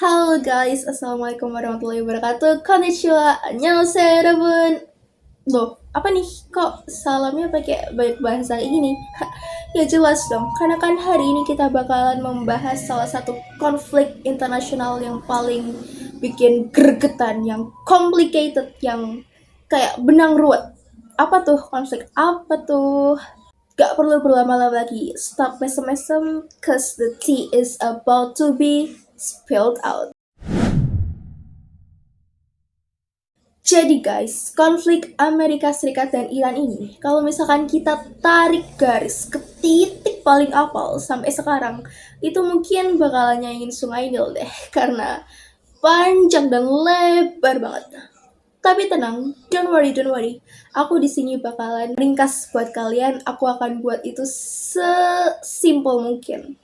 Halo guys, Assalamualaikum warahmatullahi wabarakatuh. Konnichiwa, annyeonghaseyo 여러분. Loh, apa nih? Kok salamnya pakai banyak bahasa kayak gini? Ya jelas dong, karena kan hari ini kita bakalan membahas salah satu konflik internasional yang paling bikin gregetan, yang complicated, yang kayak benang ruwet. Apa tuh konflik? Apa tuh? Gak perlu berlama-lama lagi. Stop mesem-mesem, cause the tea is about to be spilled out. Jadi guys, konflik Amerika Serikat dan Iran ini, kalau misalkan kita tarik garis ke titik paling awal sampai sekarang, itu mungkin bakalan nyanyiin Sungai Nil deh, karena panjang dan lebar banget. Tapi tenang, don't worry. Aku di sini bakalan ringkas buat kalian. Aku akan buat itu sesimpel mungkin.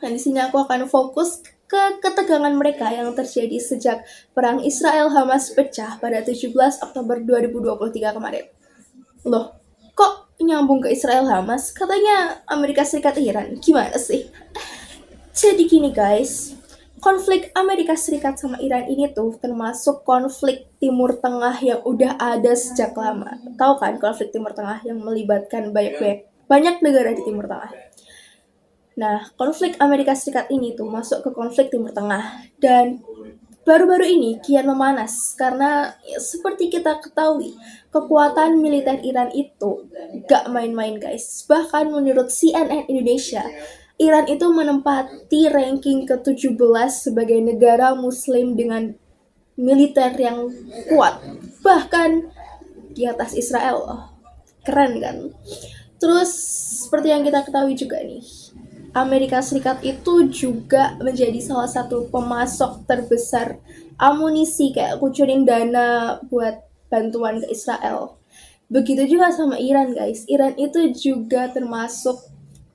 Dan di sini aku akan fokus ke ketegangan mereka yang terjadi sejak perang Israel-Hamas pecah pada 17 Oktober 2023 kemarin. Loh, kok nyambung ke Israel-Hamas? Katanya Amerika Serikat Iran. Gimana sih? Jadi gini guys, konflik Amerika Serikat sama Iran ini tuh termasuk konflik Timur Tengah yang udah ada sejak lama. Tahu kan konflik Timur Tengah yang melibatkan banyak negara di Timur Tengah. Nah, konflik Amerika Serikat ini tuh masuk ke konflik Timur Tengah dan baru-baru ini kian memanas karena ya, seperti kita ketahui kekuatan militer Iran itu gak main-main guys. Bahkan menurut CNN Indonesia, Iran itu menempati ranking ke-17 sebagai negara muslim dengan militer yang kuat. Bahkan di atas Israel. Oh, keren kan? Terus seperti yang kita ketahui juga nih, Amerika Serikat itu juga menjadi salah satu pemasok terbesar amunisi kayak kucurin dana buat bantuan ke Israel. Begitu juga sama Iran guys. Iran itu juga termasuk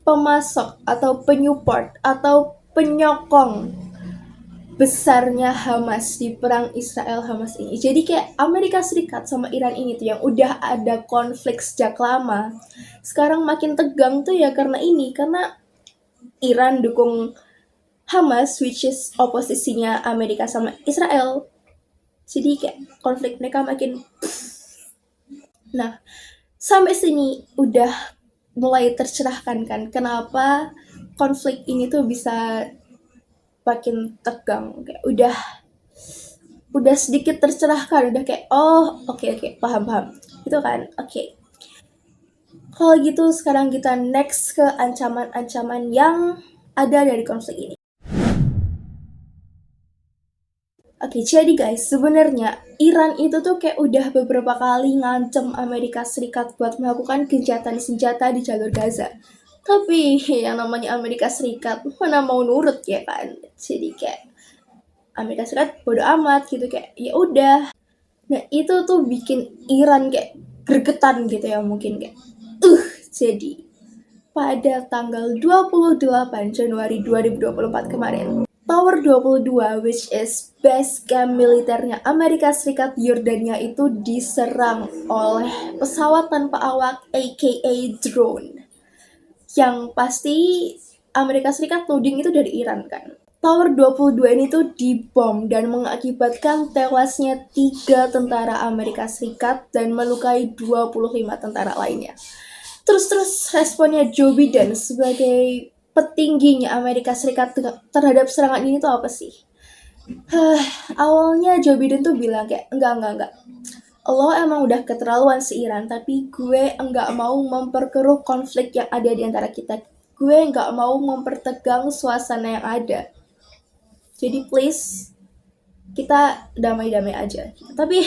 pemasok atau penyupport atau penyokong besarnya Hamas di perang Israel-Hamas ini. Jadi kayak Amerika Serikat sama Iran ini tuh yang udah ada konflik sejak lama, sekarang makin tegang tuh ya karena ini, karena Iran dukung Hamas, which is oposisinya Amerika sama Israel. Jadi kayak konflik mereka makin. Nah, sampai sini udah mulai tercerahkan kan kenapa konflik ini tuh bisa makin tegang. Kayak udah sedikit tercerahkan, udah kayak oke, paham gitu kan. Oke. Kalau gitu sekarang kita next ke ancaman-ancaman yang ada dari konflik ini. Oke, jadi guys, sebenarnya Iran itu tuh kayak udah beberapa kali ngancem Amerika Serikat buat melakukan gencatan senjata di jalur Gaza. Tapi yang namanya Amerika Serikat mana mau nurut ya kan. Jadi kayak Amerika Serikat bodo amat gitu, kayak ya udah. Nah, itu tuh bikin Iran kayak gregetan gitu ya, mungkin kayak jadi pada tanggal 28 Januari 2024 kemarin, Tower 22, which is base camp militernya Amerika Serikat Yordania, itu diserang oleh pesawat tanpa awak aka drone. Yang pasti Amerika Serikat loading itu dari Iran kan. Tower 22 ini tuh dibom dan mengakibatkan tewasnya 3 tentara Amerika Serikat dan melukai 25 tentara lainnya. Terus responnya Joe Biden sebagai petingginya Amerika Serikat terhadap serangan ini tuh apa sih? Awalnya Joe Biden tuh bilang kayak enggak. Lo emang udah keterlaluan si Iran, tapi gue enggak mau memperkeruh konflik yang ada di antara kita. Gue enggak mau mempertegang suasana yang ada. Jadi please kita damai-damai aja. Tapi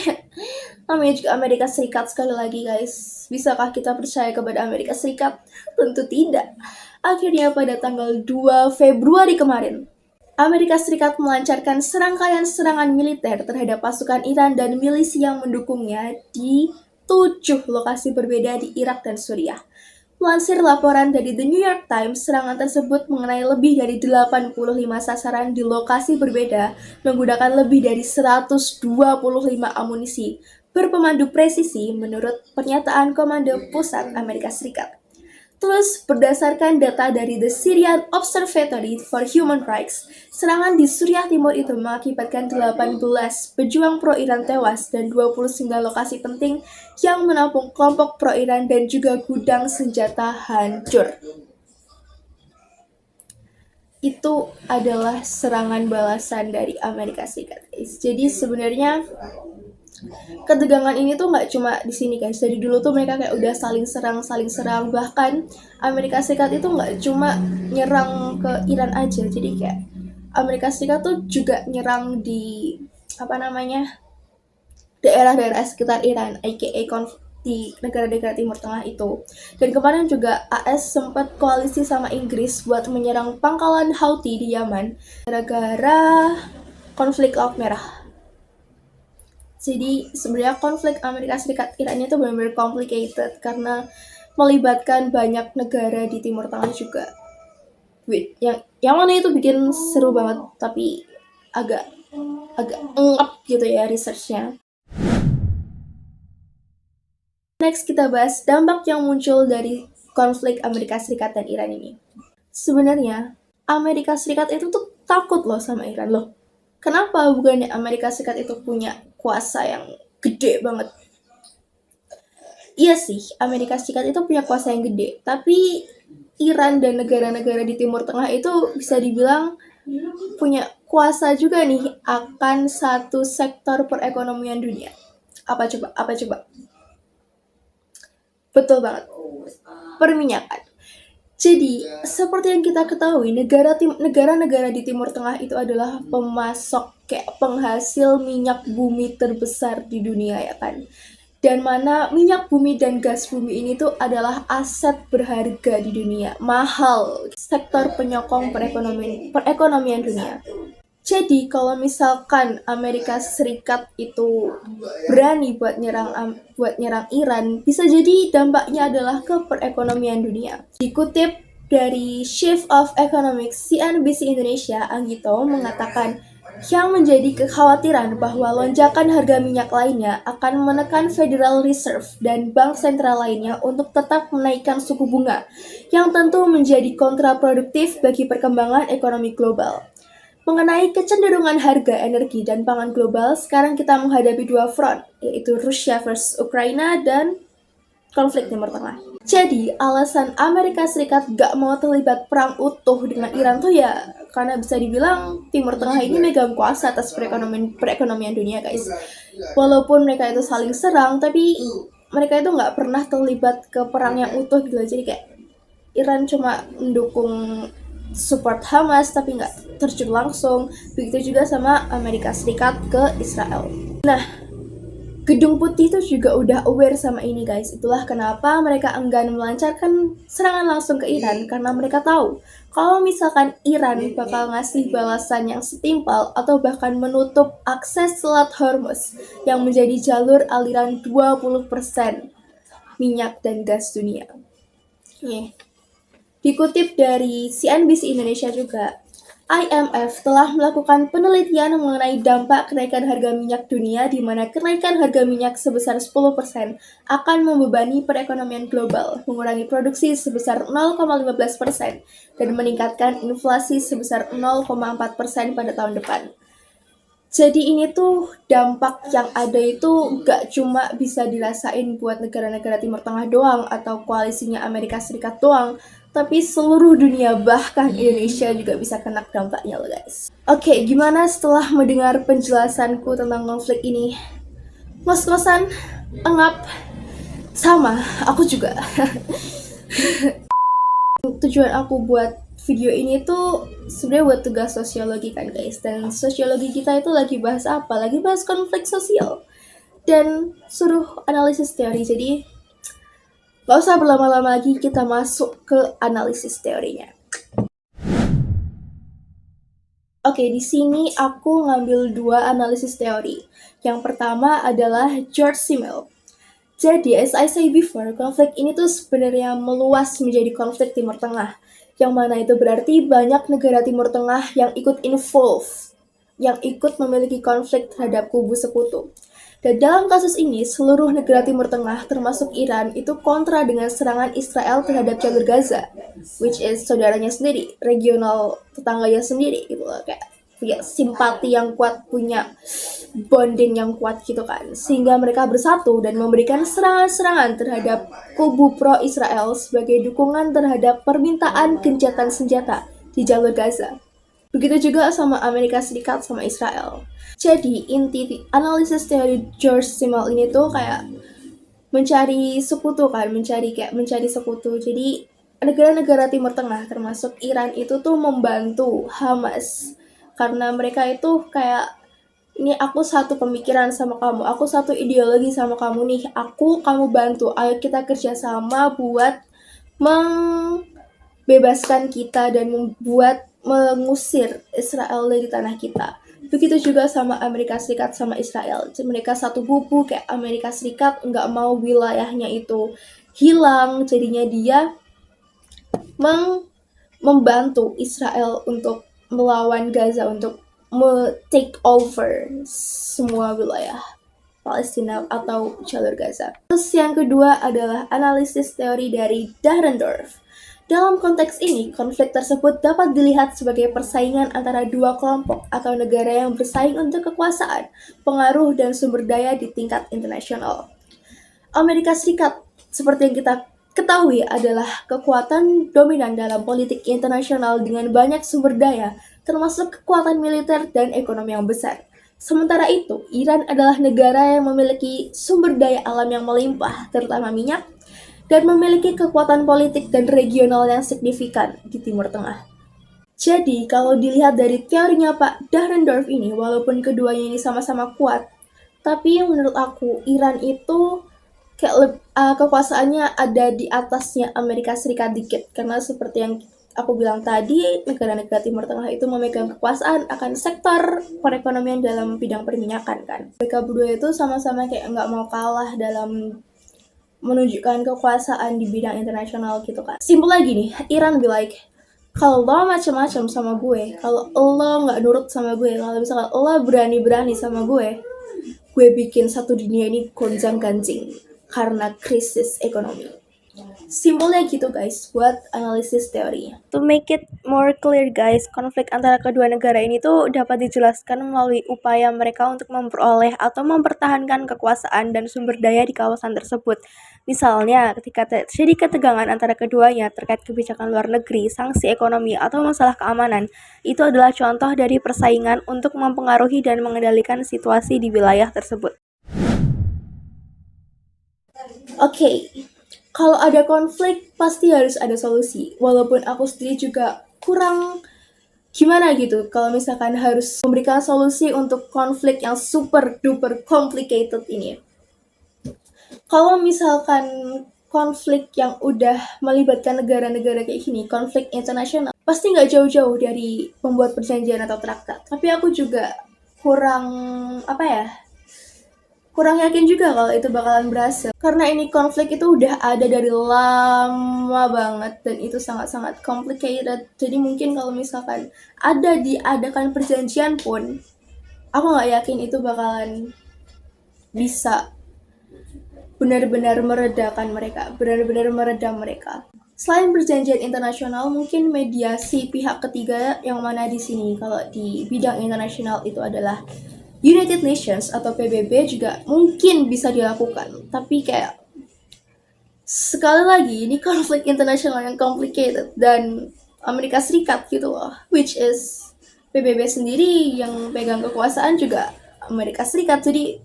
namanya juga Amerika Serikat, sekali lagi guys. Bisakah kita percaya kepada Amerika Serikat? Tentu tidak. Akhirnya pada tanggal 2 Februari kemarin, Amerika Serikat melancarkan serangkaian serangan militer terhadap pasukan Iran dan milisi yang mendukungnya di 7 lokasi berbeda di Irak dan Suriah. Melansir laporan dari The New York Times, serangan tersebut mengenai lebih dari 85 sasaran di lokasi berbeda menggunakan lebih dari 125 amunisi berpemandu presisi menurut pernyataan Komando Pusat Amerika Serikat. Terus, berdasarkan data dari The Syrian Observatory for Human Rights, serangan di Suriah Timur itu mengakibatkan 18 pejuang pro-Iran tewas dan 29 lokasi penting yang menampung kelompok pro-Iran dan juga gudang senjata hancur. Itu adalah serangan balasan dari Amerika Serikat, guys. Jadi sebenarnya ketegangan ini tuh nggak cuma di sini, guys. Dari dulu tuh mereka kayak udah saling serang. Bahkan Amerika Serikat itu nggak cuma nyerang ke Iran aja. Jadi kayak Amerika Serikat tuh juga nyerang di daerah-daerah sekitar Iran, aka di negara-negara Timur Tengah itu. Dan kemarin juga AS sempat koalisi sama Inggris buat menyerang pangkalan Houthi di Yaman gara-gara konflik Laut Merah. Jadi sebenarnya konflik Amerika Serikat Iran itu benar-benar complicated karena melibatkan banyak negara di Timur Tengah juga. Yang mana itu bikin seru banget, tapi agak ngap gitu ya researchnya. Next kita bahas dampak yang muncul dari konflik Amerika Serikat dan Iran ini. Sebenarnya Amerika Serikat itu tuh takut loh sama Iran loh. Kenapa? Bukannya Amerika Serikat itu punya kuasa yang gede banget. Iya sih, Amerika Serikat itu punya kuasa yang gede, tapi Iran dan negara-negara di Timur Tengah itu bisa dibilang punya kuasa juga nih akan satu sektor perekonomian dunia. Apa coba? Betul banget, perminyakan. Jadi, seperti yang kita ketahui, negara-negara di Timur Tengah itu adalah pemasok kayak penghasil minyak bumi terbesar di dunia ya kan. Dan mana minyak bumi dan gas bumi ini tuh adalah aset berharga di dunia, mahal, sektor penyokong perekonomian dunia. Jadi kalau misalkan Amerika Serikat itu berani buat nyerang Iran, bisa jadi dampaknya adalah ke perekonomian dunia. Dikutip dari Chief of Economics CNBC Indonesia, Anggito mengatakan yang menjadi kekhawatiran bahwa lonjakan harga minyak lainnya akan menekan Federal Reserve dan bank sentral lainnya untuk tetap menaikkan suku bunga, yang tentu menjadi kontraproduktif bagi perkembangan ekonomi global. Mengenai kecenderungan harga energi dan pangan global, sekarang kita menghadapi dua front, yaitu Rusia versus Ukraina dan konflik Timur Tengah. Jadi, alasan Amerika Serikat gak mau terlibat perang utuh dengan Iran tuh ya karena bisa dibilang Timur Tengah ini megang kuasa atas perekonomian dunia, guys. Walaupun mereka itu saling serang, tapi mereka itu gak pernah terlibat ke perang yang utuh gitu. Jadi kayak Iran cuma mendukung support Hamas tapi nggak terjun langsung. Begitu juga sama Amerika Serikat ke Israel. Nah, Gedung Putih itu juga udah aware sama ini, guys. Itulah kenapa mereka enggan melancarkan serangan langsung ke Iran, karena mereka tahu kalau misalkan Iran bakal ngasih balasan yang setimpal atau bahkan menutup akses Selat Hormuz yang menjadi jalur aliran 20% minyak dan gas dunia. Dikutip dari CNBC Indonesia juga, IMF telah melakukan penelitian mengenai dampak kenaikan harga minyak dunia di mana kenaikan harga minyak sebesar 10% akan membebani perekonomian global, mengurangi produksi sebesar 0,15% dan meningkatkan inflasi sebesar 0,4% pada tahun depan. Jadi ini tuh dampak yang ada itu gak cuma bisa dirasain buat negara-negara Timur Tengah doang atau koalisinya Amerika Serikat doang, tapi seluruh dunia, bahkan Indonesia juga bisa kena dampaknya loh, guys. Oke, gimana setelah mendengar penjelasanku tentang konflik ini? Ngos-ngosan, engap, sama, aku juga. Tujuan aku buat video ini tuh sebenarnya buat tugas sosiologi kan, guys. Dan sosiologi kita itu lagi bahas apa? Lagi bahas konflik sosial. Dan suruh analisis teori. Jadi gak usah berlama-lama lagi, kita masuk ke analisis teorinya. Oke, di sini aku ngambil dua analisis teori. Yang pertama adalah George Simmel. Jadi, as I say before, konflik ini tuh sebenarnya meluas menjadi konflik Timur Tengah. Yang mana itu berarti banyak negara Timur Tengah yang ikut involve, yang ikut memiliki konflik terhadap kubu sekutu. Dan dalam kasus ini, seluruh negara Timur Tengah, termasuk Iran, itu kontra dengan serangan Israel terhadap jalur Gaza, which is saudaranya sendiri, regional tetangganya sendiri, gitu loh. Kayak punya simpati yang kuat, punya bonding yang kuat gitu kan. Sehingga mereka bersatu dan memberikan serangan-serangan terhadap kubu pro-Israel sebagai dukungan terhadap permintaan gencatan senjata di jalur Gaza. Begitu juga sama Amerika Serikat sama Israel. Jadi inti analisis teori George Simmel ini tuh kayak mencari sekutu kan, mencari sekutu. Jadi negara-negara Timur Tengah termasuk Iran itu tuh membantu Hamas karena mereka itu kayak ini aku satu pemikiran sama kamu, aku satu ideologi sama kamu nih, kamu bantu, ayo kita kerjasama buat membebaskan kita dan mengusir Israel dari tanah kita. Begitu juga sama Amerika Serikat sama Israel. Mereka satu kubu, kayak Amerika Serikat nggak mau wilayahnya itu hilang, jadinya dia membantu Israel untuk melawan Gaza, untuk take over semua wilayah Palestina atau jalur Gaza. Terus yang kedua adalah analisis teori dari Dahrendorf. Dalam konteks ini, konflik tersebut dapat dilihat sebagai persaingan antara dua kelompok atau negara yang bersaing untuk kekuasaan, pengaruh, dan sumber daya di tingkat internasional. Amerika Serikat, seperti yang kita ketahui, adalah kekuatan dominan dalam politik internasional dengan banyak sumber daya, termasuk kekuatan militer dan ekonomi yang besar. Sementara itu, Iran adalah negara yang memiliki sumber daya alam yang melimpah, terutama minyak, dan memiliki kekuatan politik dan regional yang signifikan di Timur Tengah. Jadi, kalau dilihat dari teorinya Pak Dahrendorf ini, walaupun keduanya ini sama-sama kuat, tapi menurut aku, Iran itu kayak kekuasaannya ada di atasnya Amerika Serikat dikit. Karena seperti yang aku bilang tadi, negara-negara Timur Tengah itu memegang kekuasaan akan sektor perekonomian dalam bidang perminyakan kan. Mereka berdua itu sama-sama kayak nggak mau kalah dalam menunjukkan kekuasaan di bidang internasional gitu kan. Simpel lagi nih, Iran be like, kalau lo macam-macam sama gue, kalau lo nggak nurut sama gue, kalau misalkan lo berani-berani sama gue bikin satu dunia ini gonjang ganjing karena krisis ekonomi. Simpelnya gitu guys, buat analisis teori. To make it more clear guys, konflik antara kedua negara ini tuh dapat dijelaskan melalui upaya mereka untuk memperoleh atau mempertahankan kekuasaan dan sumber daya di kawasan tersebut. Misalnya, ketika terjadi ketegangan antara keduanya terkait kebijakan luar negeri, sanksi ekonomi, atau masalah keamanan, itu adalah contoh dari persaingan untuk mempengaruhi dan mengendalikan situasi di wilayah tersebut. Oke. Kalau ada konflik, pasti harus ada solusi. Walaupun aku sendiri juga kurang gimana gitu, kalau misalkan harus memberikan solusi untuk konflik yang super duper complicated ini. Kalau misalkan konflik yang udah melibatkan negara-negara kayak gini, konflik internasional, pasti nggak jauh-jauh dari pembuat perjanjian atau traktat. Tapi aku juga kurang yakin juga kalau itu bakalan berhasil. Karena ini konflik itu udah ada dari lama banget dan itu sangat-sangat complicated. Jadi mungkin kalau misalkan diadakan perjanjian pun, aku nggak yakin itu bakalan bisa benar-benar meredam mereka. Selain perjanjian internasional, mungkin mediasi pihak ketiga yang mana di sini kalau di bidang internasional itu adalah United Nations atau PBB juga mungkin bisa dilakukan, tapi kayak sekali lagi ini konflik internasional yang complicated dan Amerika Serikat gitu loh, which is PBB sendiri yang pegang kekuasaan juga Amerika Serikat, jadi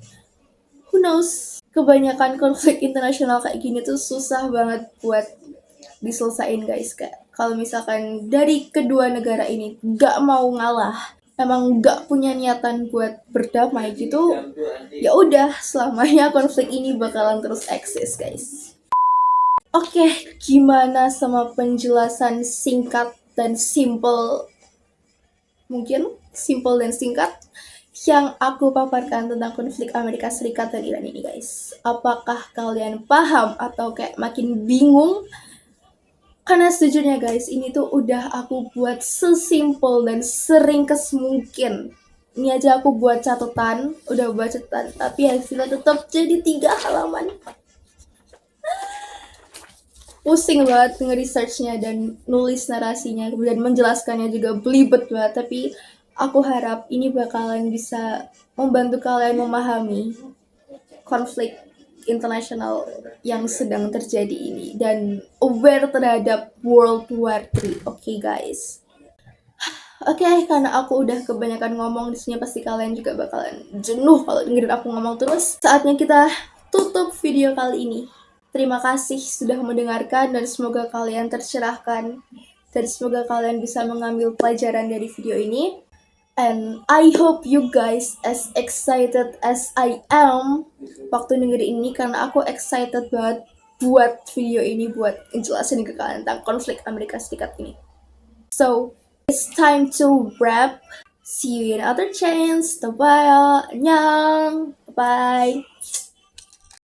who knows. Kebanyakan konflik internasional kayak gini tuh susah banget buat diselesain guys. Kayak kalau misalkan dari kedua negara ini gak mau ngalah, emang nggak punya niatan buat berdamai gitu, ya udah selamanya konflik ini bakalan terus eksis guys. Oke, gimana sama penjelasan singkat dan simple, mungkin simple dan singkat yang aku paparkan tentang konflik Amerika Serikat dan Iran ini guys? Apakah kalian paham atau kayak makin bingung? Karena sejujurnya guys, ini tuh udah aku buat sesimpel dan seringkes mungkin Ini aja aku buat catatan, udah buat catatan, tapi hasilnya tetap jadi 3 halaman. Pusing banget nge-researchnya dan nulis narasinya dan menjelaskannya juga belibet banget, tapi aku harap ini bakalan bisa membantu kalian memahami konflik internasional yang sedang terjadi ini dan aware terhadap World War III. Oke, guys. Oke, karena aku udah kebanyakan ngomong di sini, pasti kalian juga bakalan jenuh kalau dengerin aku ngomong terus. Saatnya kita tutup video kali ini. Terima kasih sudah mendengarkan dan semoga kalian tercerahkan dan semoga kalian bisa mengambil pelajaran dari video ini. And I hope you guys as excited as I am waktu dengerin ini, karena aku excited banget buat video ini, buat ngejelasin ke kalian tentang konflik Amerika Serikat ini. So, it's time to wrap. See you in other chance. Bye. Annyeong. Bye.